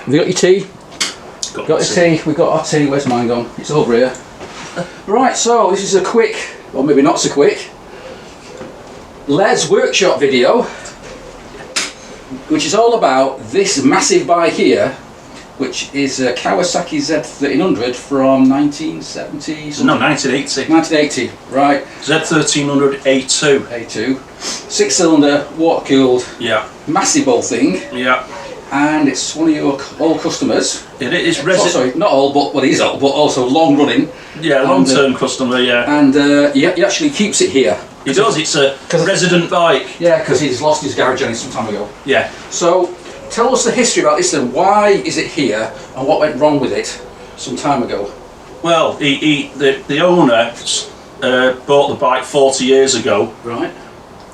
Have you got your tea? Got your tea. We've got our tea. Where's mine gone? It's over here. Right, so this is a quick, or maybe not so quick, Les workshop video, which is all about this massive bike here, which is a Kawasaki Z1300 from 1970 something. No, 1980. 1980, right. Z1300 A2. A2. 6-cylinder, water cooled. Yeah. Massive old thing. Yeah. And it's one of your old customers. It is Sorry, not all, but well, he's old, but also long running. Yeah, long-term customer, yeah. And he actually keeps it here. He does, it's a resident bike. Yeah, because he's lost his garage on it some time ago. Yeah. So, tell us the history about this then. Why is it here and what went wrong with it some time ago? Well, the owner bought the bike 40 years ago. Right.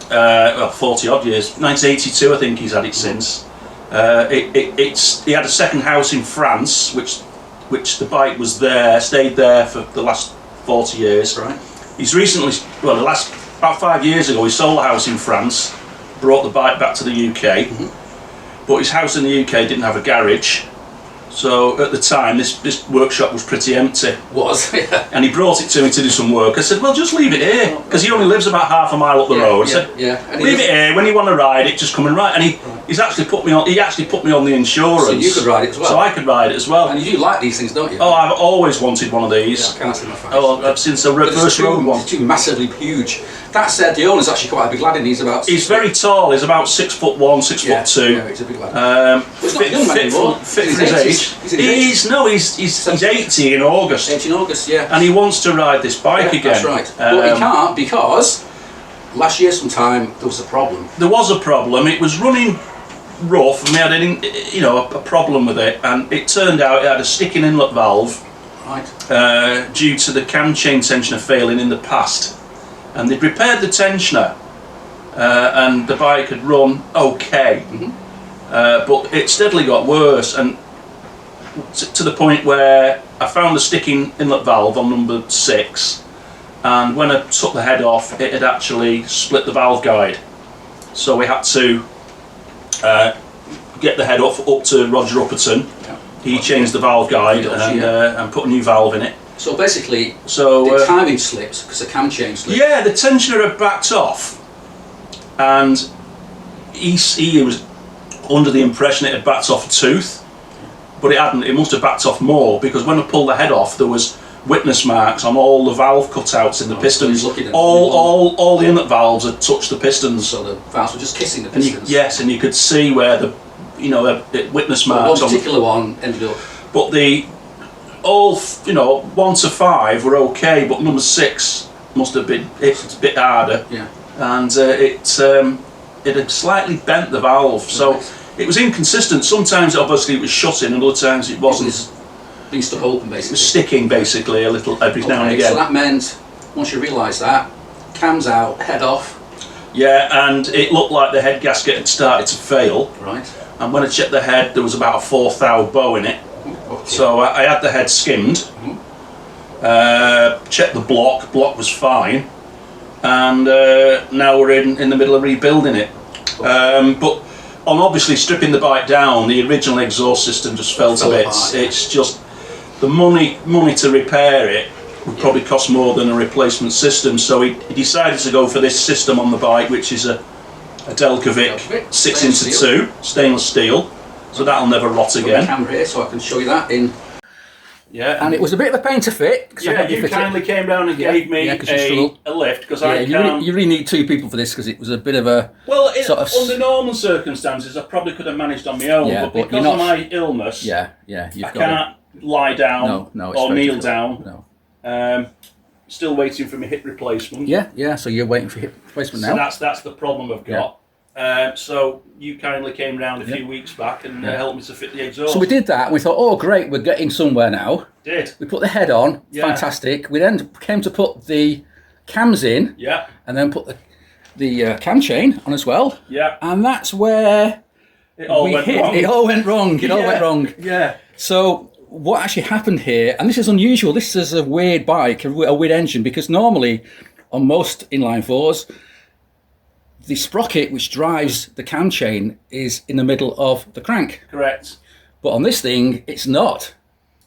Well, 40 odd years. 1982 I think he's had it since. He had a second house in France, which the bike was there, stayed there for the last 40 years. Right. He's recently, well, about 5 years ago, he sold a house in France, brought the bike back to the UK, but his house in the UK didn't have a garage. So at the time, this workshop was pretty empty. Was, yeah. And he brought it to me to do some work. I said, well, just leave it here, because he only lives about half a mile up the road. I said, leave it here, when you want to ride it, just come and ride. And he actually put me on the insurance. So you could ride it as well? So I could ride it as well. And you do like these things, don't you? Oh, I've always wanted one of these. Yeah, I can't see my face. Oh, since I first rode one. It's too massively huge. That said, the owner's actually quite a big lad in these about. He's very tall, he's about 6'1", 6'2". Yeah, he's a big lad. Fit for his age. He's 80 in August. 80 in August, yeah. And he wants to ride this bike again. That's right. But he can't because last year sometime there was a problem. There was a problem. It was running rough and we had a problem with it, and it turned out it had a sticking inlet valve. Right. Due to the cam chain tensioner failing in the past. And they'd repaired the tensioner and the bike had run okay. But it steadily got worse, and to the point where I found the sticking inlet valve on number 6, and when I took the head off, it had actually split the valve guide. So we had to get the head up to Roger Upperton. He changed the valve guide and put a new valve in it. So basically, the timing slipped because the cam chain slipped. Yeah, the tensioner had backed off, and he was under the impression it had backed off a tooth, but it hadn't. It must have backed off more, because when I pulled the head off, there was witness marks on all the valve cutouts in the pistons. All the inlet valves had touched the pistons. So the valves were just kissing the pistons. And you could see where the witness marks. One particular one ended up. But all 1 to 5 were okay, but number 6 must have been a bit harder. Yeah. And it had slightly bent the valve, so it was inconsistent. Sometimes obviously it was shutting, and other times it wasn't. It was being stuck open, basically. It was sticking basically a little every now and again. So that meant once you realised that, cam's out, head off. Yeah, and it looked like the head gasket had started to fail. Right. And when I checked the head, there was about a 4th thou bow in it. Okay. So I had the head skimmed, checked the block was fine, and now we're in the middle of rebuilding it. But on obviously stripping the bike down, the original exhaust system just fell to bits. It's just the money to repair it would probably cost more than a replacement system, so he decided to go for this system on the bike, which is a Delcovic 6x2 stainless steel. So that'll never rot again. Camera here, so I can show you that in. Yeah, and it was a bit of a pain to fit. Yeah, you kindly came down and gave me a lift, because you really need 2 people for this, because it was a bit of a. Well, under normal circumstances, I probably could have managed on my own, but because of my illness, I can't lie down or kneel down. No. Still waiting for my hip replacement. Yeah. So you're waiting for hip replacement now. So that's the problem I've got. So you kindly came round a few weeks back and helped me to fit the exhaust. So we did that, and we thought, oh great, we're getting somewhere now. We put the head on, fantastic. We then came to put the cams in, and then put the cam chain on as well. And that's where it all went wrong. It all went wrong. Yeah. So what actually happened here, and this is unusual, this is a weird bike, a weird engine, because normally on most inline 4s, the sprocket which drives the cam chain is in the middle of the crank. Correct. But on this thing, it's not.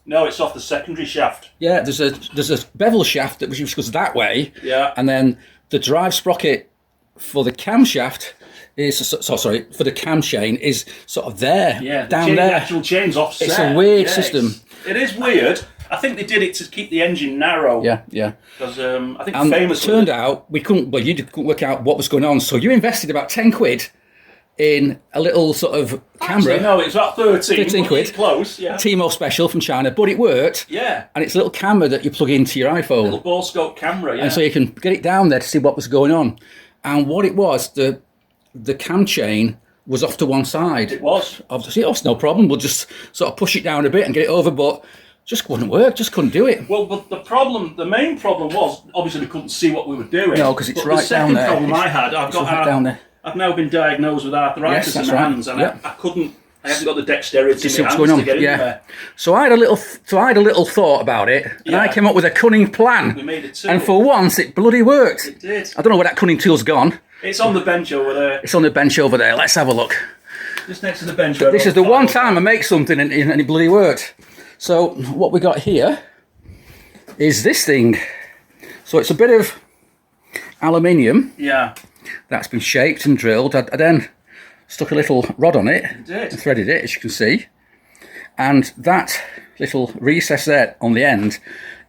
No, it's off the secondary shaft. Yeah, there's a bevel shaft that which goes that way. Yeah. And then the drive sprocket for the camshaft is sorry, for the cam chain is sort of there. Yeah, down there. The actual chain's offset. It's a weird system. It is weird. I think they did it to keep the engine narrow. Yeah. Because I think and famously... it turned out you couldn't work out what was going on. So you invested about 10 quid in a little sort of camera. Actually, no, it was about 13 quid. Close, yeah. T-Mo special from China, but it worked. Yeah. And it's a little camera that you plug into your iPhone. A little ball scope camera, yeah. And so you can get it down there to see what was going on. And what it was, the cam chain was off to one side. It was. Obviously, it's no problem. We'll just sort of push it down a bit and get it over, but just wouldn't work. Just couldn't do it. Well, but the main problem was, obviously we couldn't see what we were doing. No, because it's right down there. The second problem I had, down there. I've now been diagnosed with arthritis in my hands, and I haven't got the dexterity in my hands to get in there. So I had a little thought about it, and I came up with a cunning plan. We made it too. And for once, it bloody worked. It did. I don't know where that cunning tool's gone. It's on the bench over there. It's on the bench over there. Let's have a look. Just next to the bench. This is the one time I make something and it bloody worked. So what we got here is this thing. So it's a bit of aluminium. Yeah. That's been shaped and drilled. I then stuck a little rod on it. You did. And threaded it, as you can see. And that little recess there on the end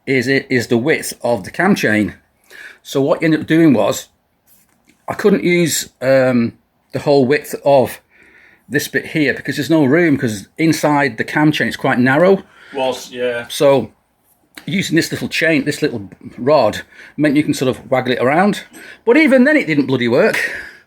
is the width of the cam chain. So what you ended up doing was, I couldn't use the whole width of this bit here because there's no room, because inside the cam chain it's quite narrow. Yeah. So using this little chain, this little rod, meant you can sort of waggle it around. But even then it didn't bloody work.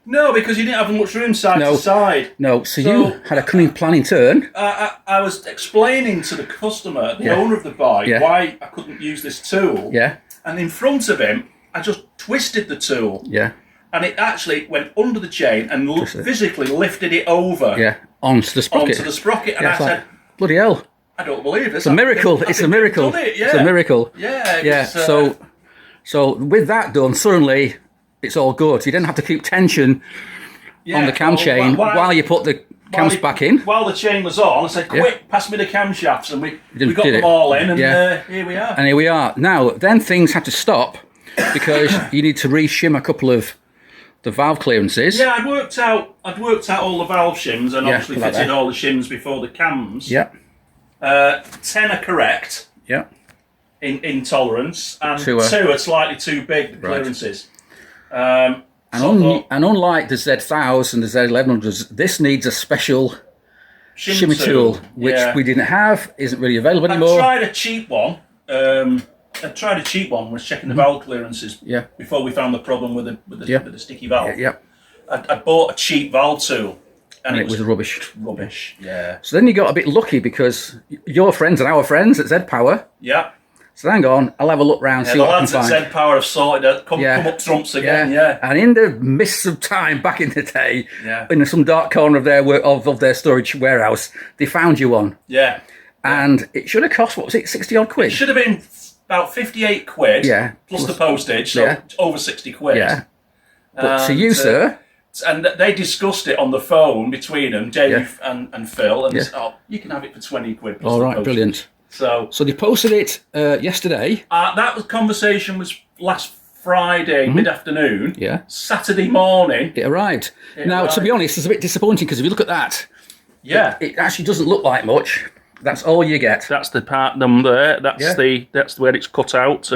No, because you didn't have much room side to side. No, so you had a cunning plan in turn. I was explaining to the customer, the owner of the bike, why I couldn't use this tool. Yeah. And in front of him, I just twisted the tool. Yeah. And it actually went under the chain and physically lifted it over. Yeah, onto the sprocket. And I said, bloody hell. I don't believe this. It's a miracle. It's a miracle. It's a miracle. Yeah. Yeah. So with that done, suddenly it's all good. You didn't have to keep tension on the cam chain while you put the cams back in. While the chain was on, I said, quick, pass me the camshafts. And we got them all in, and here we are. And here we are. Now, then things had to stop because you need to re-shim a couple of the valve clearances. Yeah, I'd worked out all the valve shims and obviously fitted all the shims before the cams. Yeah. 10 are correct. Yeah. In tolerance, and two are slightly too big, the clearances. And unlike the Z1000 and the Z1100s, this needs a special shimmy tool, which we didn't have, isn't really available anymore. I tried a cheap one. Was checking the valve clearances before we found the problem with the sticky valve. Yeah. I bought a cheap valve tool. And it was rubbish. Rubbish, yeah. So then you got a bit lucky because your friends and our friends at Z Power. Yeah. So hang on, I'll have a look round, see what I can find. The lads at Z Power have sorted it, come up trumps again, yeah. And in the mists of time back in the day, in some dark corner of their storage warehouse, they found you one. Yeah. And it should have cost, what was it, 60 odd quid? It should have been about 58 quid. Yeah. Plus the postage, so over 60 quid. Yeah. But to you, sir... And they discussed it on the phone between them, Dave and Phil, and they said, you can have it for 20 quid. Plus all right, brilliant. So they posted it yesterday. That conversation was last Friday mid-afternoon. Yeah. Saturday morning. It arrived. To be honest, it's a bit disappointing because if you look at that, it actually doesn't look like much. That's all you get. That's the part there. That's where it's cut out.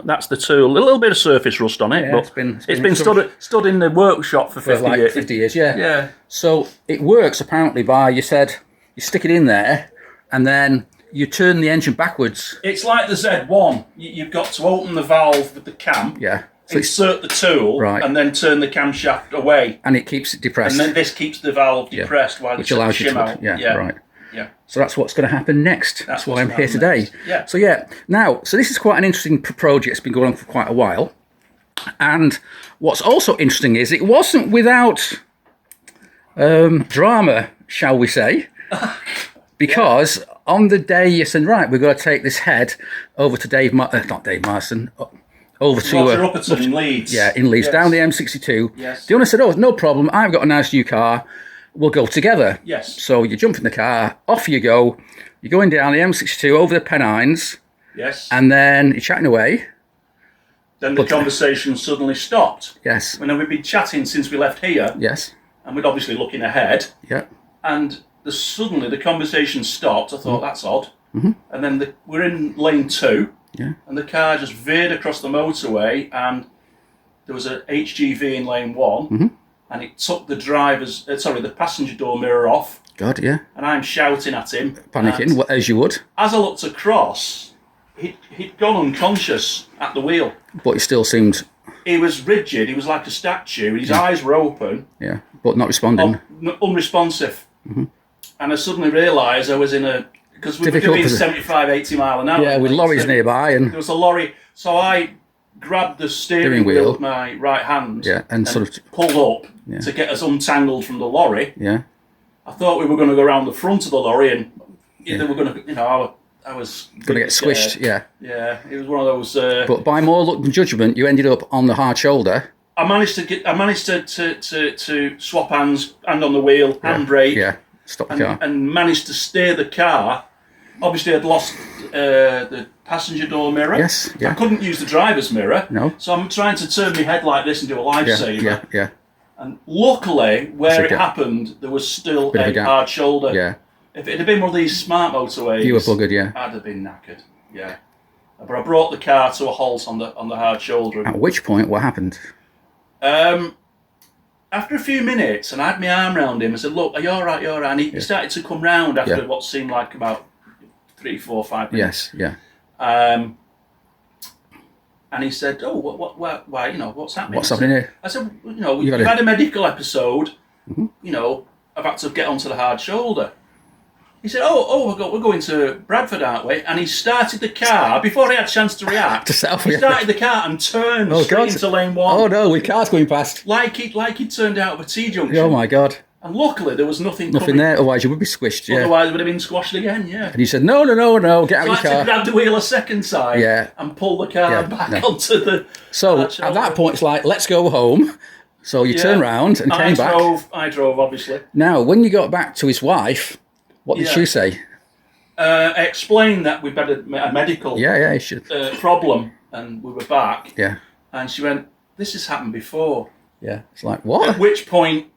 That's the tool. A little bit of surface rust on it, but it's been stood in the workshop for 50 years. 50 years, yeah. Yeah. So it works apparently by, you said, you stick it in there and then you turn the engine backwards. It's like the Z1. You've got to open the valve with the cam. Yeah. So insert the tool and then turn the camshaft away. And it keeps it depressed. And then this keeps the valve depressed while which allows you to out. Yeah, right. Yeah. So that's what's going to happen next. That's why I'm here today. Next. Yeah. So now, this is quite an interesting project. It's been going on for quite a while. And what's also interesting is it wasn't without drama, shall we say, because on the day you said, right, we've got to take this head over to not Dave Marston, over to Roger Upperton in Leeds. Yeah, in Leeds, down the M62. Yes. The owner said, no problem, I've got a nice new car. we'll go together. Yes. So you jump in the car, off you go. You're going down the M62 over the Pennines. Yes. And then you're chatting away. Then the conversation suddenly stopped. Yes. When we'd been chatting since we left here. Yes. And we'd obviously looking ahead. Yeah. And suddenly the conversation stopped. I thought, that's odd. And then we're in lane 2. Yeah. And the car just veered across the motorway, and there was a HGV in lane 1, and it took the passenger door mirror off. God, yeah. And I'm shouting at him. Panicking, as you would. As I looked across, he'd gone unconscious at the wheel. But he still seemed... He was rigid, he was like a statue, his eyes were open. Yeah, but not responding. Unresponsive. And I suddenly realised I was in a... Because we were doing 75, 80 mile an hour. Yeah, with lorries nearby. And there was a lorry. So I grabbed the steering wheel with my right hand. Yeah, and sort of... pulled up to get us untangled from the lorry. Yeah. I thought we were going to go around the front of the lorry and they were going to, I was... Going to get squished, yeah. Yeah, it was one of those... but by more luck than judgment, you ended up on the hard shoulder. I managed to swap hands, hand on the wheel, handbrake. Yeah, stop the car. And managed to steer the car. Obviously, I'd lost the passenger door mirror. Yes, yeah. I couldn't use the driver's mirror. No. So I'm trying to turn my head like this and do a lifesaver. Yeah. And luckily, where it happened, there was still a hard shoulder. Yeah. If it had been one of these smart motorways, you were buggered, yeah. I'd have been knackered. Yeah. But I brought the car to a halt on the hard shoulder. At which point, what happened? After a few minutes, and I had my arm around him, I said, "Look, are you all right? You're all right." And he started to come round after what seemed like about 3, 4, 5 minutes. Yes, yeah. And he said, "Oh, why? What's happening?" What's happening here? I said, "You've had a medical episode. I've had to get onto the hard shoulder." He said, "Oh, we're going to Bradford, aren't we?" And he started the car before he had a chance to react. He started the car and turned straight into lane 1. Oh no, with cars going past. Like he'd turned out of a T-junction. Oh my God. And luckily there was nothing there, otherwise you would be squished, yeah. Otherwise it would have been squashed again, yeah. And he said, no, get out of your car. So I had to grab the wheel a second time and pull the car back onto the... So at that point it's like, let's go home. So you turn round and came back. I drove, obviously. Now, when you got back to his wife, what did she say? I explained that we'd had a medical problem and we were back. Yeah. And she went, "This has happened before." Yeah. It's like, what? At which point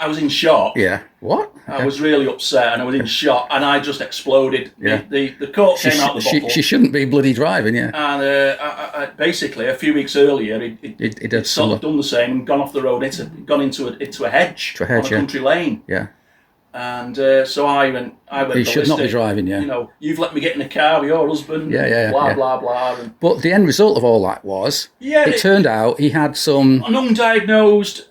I was in shock. Yeah. What? Okay. I was really upset and I was in shock and I just exploded. Yeah. The cork came out of the bottle. She shouldn't be bloody driving, yeah. And I basically, a few weeks earlier, he'd sort of done the same and gone off the road, gone into a hedge on a country lane. Yeah. And so I went. He should not be driving, yeah. You've let me get in a car with your husband. Blah blah blah. But the end result of all that was, it turned out he had an undiagnosed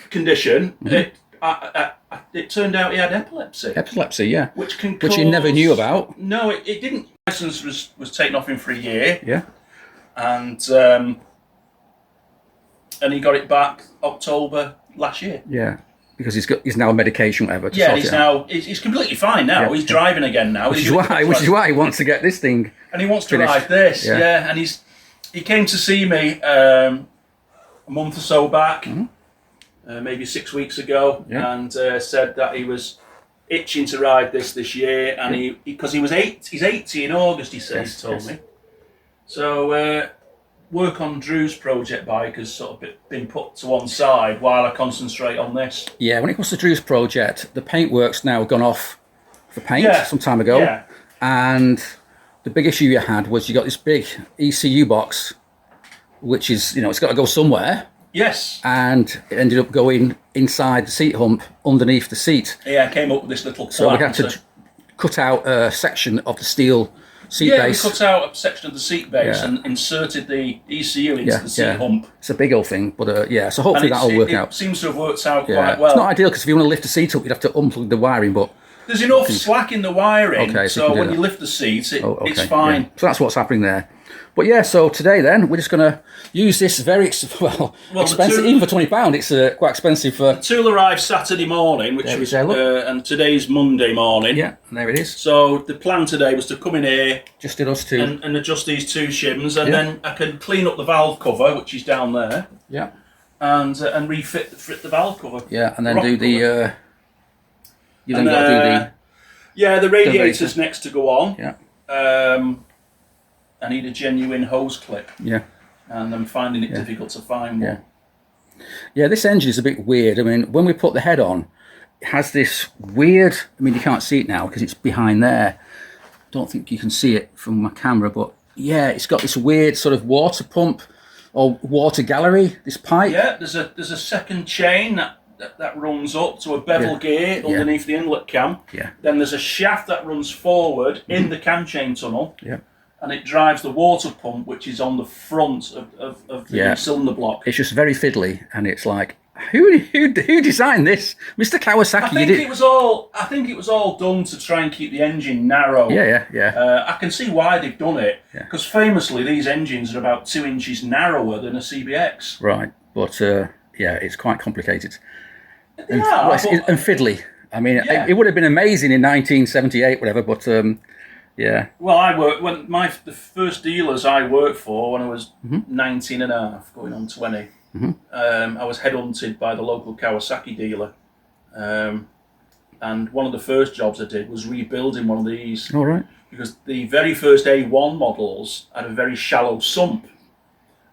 condition. It turned out he had epilepsy. Epilepsy, yeah. Which you never knew about. No, it didn't. License was taken off him for a year. Yeah. And he got it back October last year. Yeah. Because he's now on medication, whatever. He's completely fine now. Yeah. He's driving again now. Which is why he wants to get this thing. And he wants to ride this, yeah. And he came to see me a month or so back, maybe 6 weeks ago, and said that he was itching to ride this year, and because he's 80 in August. He told me. So. Work on Drew's project bike has sort of been put to one side while I concentrate on this. Yeah, when it comes to Drew's project, the paintwork's now gone off for paint some time ago. Yeah. And the big issue you had was you got this big ECU box, which is, it's got to go somewhere. Yes. And it ended up going inside the seat hump, underneath the seat. Yeah, I came up with this little So we had to cut out a section of the steel seat base. We cut out a section of the seat base and inserted the ECU into the seat hump. It's a big old thing, but so hopefully that'll work out. It seems to have worked out quite well. It's not ideal because if you want to lift the seat up, you'd have to unplug the wiring, but... There's enough slack in the wiring, so when you lift the seat, it's fine. Yeah. So that's what's happening there. But so today then, we're just going to use this very, expensive, even for £20, it's quite expensive for... The tool arrived Saturday morning, which was, and today's Monday morning. Yeah, and there it is. So the plan today was to come in here... Just did us two. And adjust these two shims, and then I can clean up the valve cover, which is down there. Yeah. and refit the valve cover. Yeah, and then do the. You then got to do the. Yeah, the radiator's next to go on. Yeah. I need a genuine hose clip. Yeah. And I'm finding it difficult to find one. Yeah. Yeah, this engine is a bit weird. I mean, when we put the head on, it has this weird. I mean, you can't see it now because it's behind there. Don't think you can see it from my camera, but yeah, it's got this weird sort of water pump or water gallery. This pipe. Yeah, there's a second chain that runs up to a bevel gear underneath the inlet cam. Yeah. Then there's a shaft that runs forward in the cam chain tunnel. Yeah. And it drives the water pump, which is on the front of the cylinder block. It's just very fiddly, and it's like, who designed this, Mr. Kawasaki? I think it was all done to try and keep the engine narrow. Yeah. I can see why they've done it, because famously these engines are about 2 inches narrower than a CBX. Right, but yeah, it's quite complicated. And fiddly. I mean, it would have been amazing in 1978, whatever, but. Yeah. Well, the first dealers I worked for when I was 19 and a half, going on 20, I was headhunted by the local Kawasaki dealer. And one of the first jobs I did was rebuilding one of these. All right. Because the very first A1 models had a very shallow sump.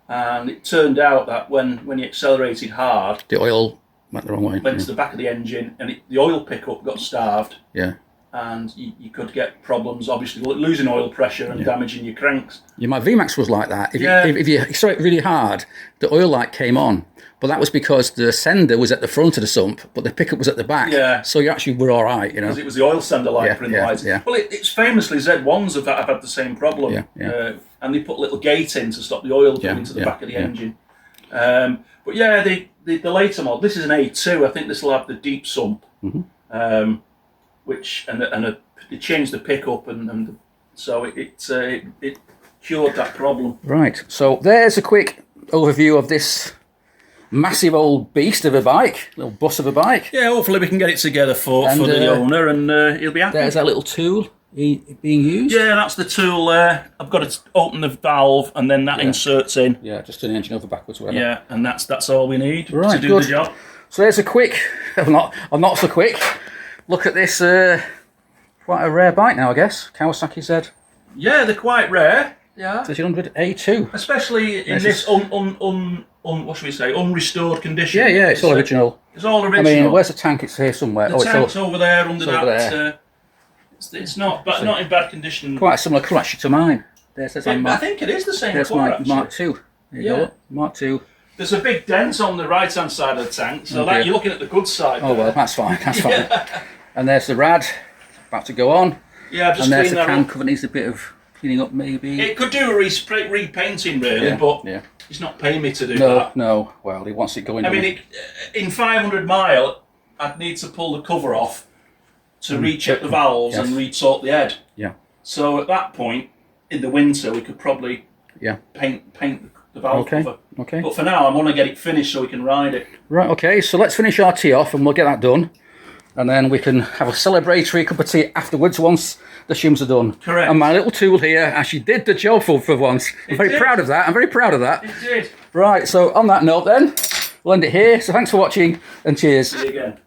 And it turned out that when you accelerated hard, the oil went the wrong way. Went to the back of the engine, and the oil pickup got starved. Yeah. And you could get problems, obviously, losing oil pressure and damaging your cranks. Yeah, my VMAX was like that. If you accelerate really hard, the oil light came on. But that was because the sender was at the front of the sump, but the pickup was at the back. Yeah. So you actually were all right, you know. Because it was the oil sender light in the lights. Yeah. Well, it's famously Z1s have had the same problem. Yeah. And they put a little gate in to stop the oil coming to the back of the engine. But yeah, the later model, this is an A2. I think this will have the deep sump. Which they changed the pickup and so it cured that problem. Right. So there's a quick overview of this massive old beast of a bike, little bus of a bike. Yeah. Hopefully we can get it together for the owner and he'll be happy. There's that little tool being used. Yeah, that's the tool there. I've got to open the valve and then that inserts in. Yeah, just turn the engine over backwards, whatever. Yeah, and that's all we need to do the job. So there's a quick, not so quick. Look at this, quite a rare bike now, I guess. Kawasaki Z. Yeah, they're quite rare. Yeah. 1300 A2. Especially in this what should we say, unrestored condition. Yeah, it's all original. It's all original. I mean, where's the tank? It's here somewhere. The tank's over there under that. There. It's not in bad condition. Quite a similar colour actually to mine. I think it is the same there's colour. There's Mark II. There you go. Mark II. There's a big dent on the right-hand side of the tank, so you're looking at the good side. Oh, well, that's fine. That's fine. And there's the rad, about to go on. Yeah, just and there's clean the that cam up. cover, needs a bit of cleaning up maybe. It could do a repainting really, but he's not paying me to do that. No, well, he wants it going. I mean, in 500 mile, I'd need to pull the cover off to recheck the valves and re-sort the head. Yeah. So at that point, in the winter, we could probably paint the valve cover. Okay. But for now, I want to get it finished so we can ride it. Right, okay, so let's finish our tea off and we'll get that done. And then we can have a celebratory cup of tea afterwards once the shims are done. Correct. And my little tool here actually did the job for once. I'm very proud of that. It did. Right, so on that note then, we'll end it here. So thanks for watching and cheers. See you again.